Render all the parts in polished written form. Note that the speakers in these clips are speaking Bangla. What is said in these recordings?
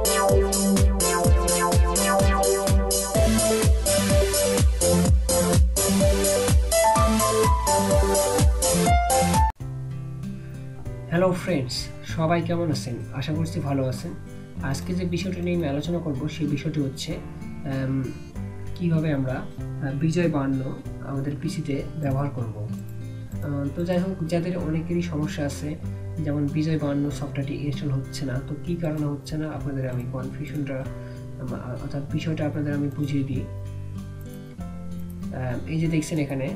হ্যালো ফ্রেন্ডস, সবাই কেমন আছেন? আশা করছি ভালো আছেন। আজকে যে বিষয়টি নিয়ে আমি আলোচনা করব সেই বিষয়টি হচ্ছে কিভাবে আমরা বিজয় বায়ান্ন আমাদের পিসিতে ব্যবহার করব। তো যাই হোক, যাদের অনেকেরই সমস্যা আছে, যেমন বিজয় বায়ান্ন সফটওয়্যারটি ইনস্টল হচ্ছে না, তো কী কারণে হচ্ছে না আপনাদের আমি কনফিউশনটা অর্থাৎ বিষয়টা আপনাদের আমি বুঝিয়ে দিই। এই যে দেখছেন এখানে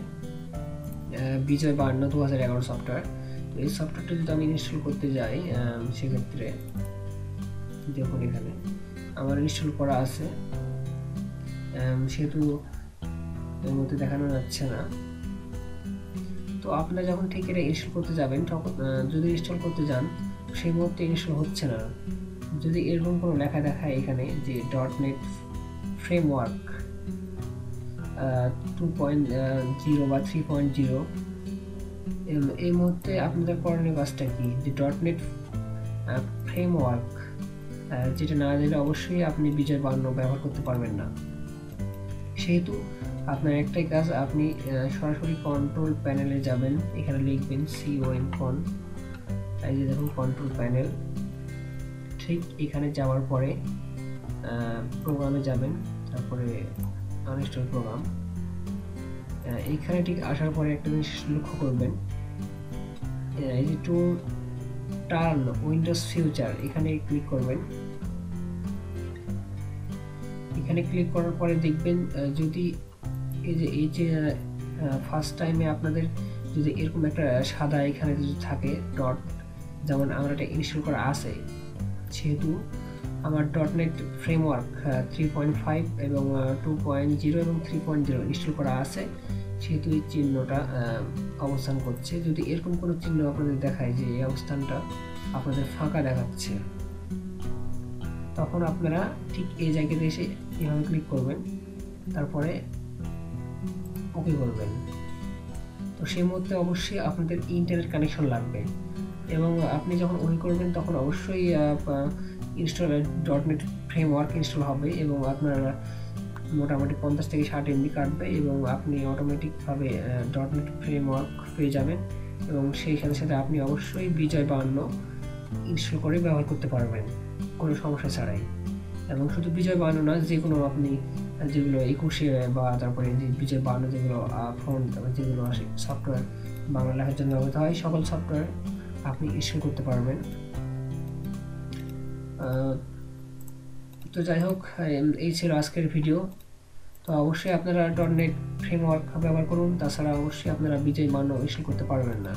বিজয় বায়ান্ন 2011 সফটওয়্যার। তো এই সফটওয়্যারটা যদি আমি ইনস্টল করতে যাই, সেক্ষেত্রে দেখুন এখানে আমার ইনস্টল করা আছে, সেহেতু এর মধ্যে দেখানো যাচ্ছে না। তো আপনারা যখন ঠিক এটা ইনস্টল করতে যাবেন, তখন যদি ইনস্টল করতে যান সেই মুহূর্তে ইনস্টল হচ্ছে না। যদি এরকম কোনো লেখা দেখায় এখানে যে .NET ফ্রেমওয়ার্ক 2.0 বা 3.0, এই মুহূর্তে আপনাদের করণীয় কাজটা কি, যে .NET ফ্রেমওয়ার্ক যেটা না দিলে অবশ্যই আপনি বিজয় বায়ান্ন ব্যবহার করতে পারবেন না। সেহেতু আপনার একটাই কাজ, আপনি সরাসরি কন্ট্রোল প্যানেলে যাবেন, এখানে লিখবেন CON, এই যে দেখুন কন্ট্রোল প্যানেল। ঠিক এখানে যাওয়ার পরে প্রোগ্রামে যাবেন, তারপরে আনইনস্টল প্রোগ্রাম। এইখানে ঠিক আসার পরে একটা জিনিস লক্ষ্য করবেন, এই যে টু টার্ন উইন্ডোজ ফিউচার, এখানে ক্লিক করবেন। এখানে ক্লিক করার পরে দেখবেন যদি এই যে ফার্স্ট টাইমে আপনাদের যদি এরকম একটা সাদা এখানে যদি থাকে ডট, যেমন আমার এটা ইনস্টল করা আছে, সেহেতু আমার .NET ফ্রেমওয়ার্ক 3.5 এবং 2.0 এবং 3.0 ইনস্টল করা আছে, সেহেতু এই চিহ্নটা অবস্থান করছে। যদি এরকম কোনো চিহ্ন আপনাদের দেখায় যে এই অবস্থানটা আপনাদের ফাঁকা দেখাচ্ছে, তখন আপনারা ঠিক এই জায়গাতে এসে এভাবে ক্লিক করবেন, তারপরে ওকে করবেন। তো সেই মুহূর্তে অবশ্যই আপনাদের ইন্টারনেট কানেকশন লাগবে, এবং আপনি যখন ওকে করবেন তখন অবশ্যই ইনস্টল .NET ফ্রেমওয়ার্ক ইনস্টল হবে, এবং আপনার মোটামুটি 50 থেকে 60 MB কাটবে, এবং আপনি অটোমেটিকভাবে .NET ফ্রেমওয়ার্ক পেয়ে যাবেন, এবং সেই সাথে সাথে আপনি অবশ্যই বিজয় বায়ান্ন ইনস্টল করে ব্যবহার করতে পারবেন কোনো সমস্যা ছাড়াই। এবং শুধু বিজয় বায়ান্ন না, যে কোনো আপনি যেগুলো 21 বা তারপরে যে বিজয় বায়ান্ন যেগুলো ফন্ট যেগুলো আসে সফটওয়্যার বাংলা লেখার জন্য ব্যবহৃত হয়, সকল সফটওয়্যার আপনি ইনস্টল করতে পারবেন। তো যাই হোক, এই ছিল আজকের ভিডিও। তো অবশ্যই আপনারা .NET ফ্রেমওয়ার্ক ব্যবহার করুন, তাছাড়া অবশ্যই আপনারা বিজয় বায়ান্ন ইনস্টল করতে পারবেন না।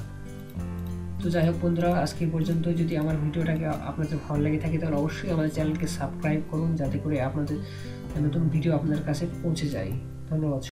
তো যাই হোক বন্ধুরা, আজকে পর্যন্ত। যদি আমার ভিডিওটাকে আপনাদের ভালো লেগে থাকে তাহলে অবশ্যই আমাদের চ্যানেলকে সাবস্ক্রাইব করুন, যাতে করে আপনাদের নতুন ভিডিও আপনাদের কাছে পৌঁছে যায়। ধন্যবাদ।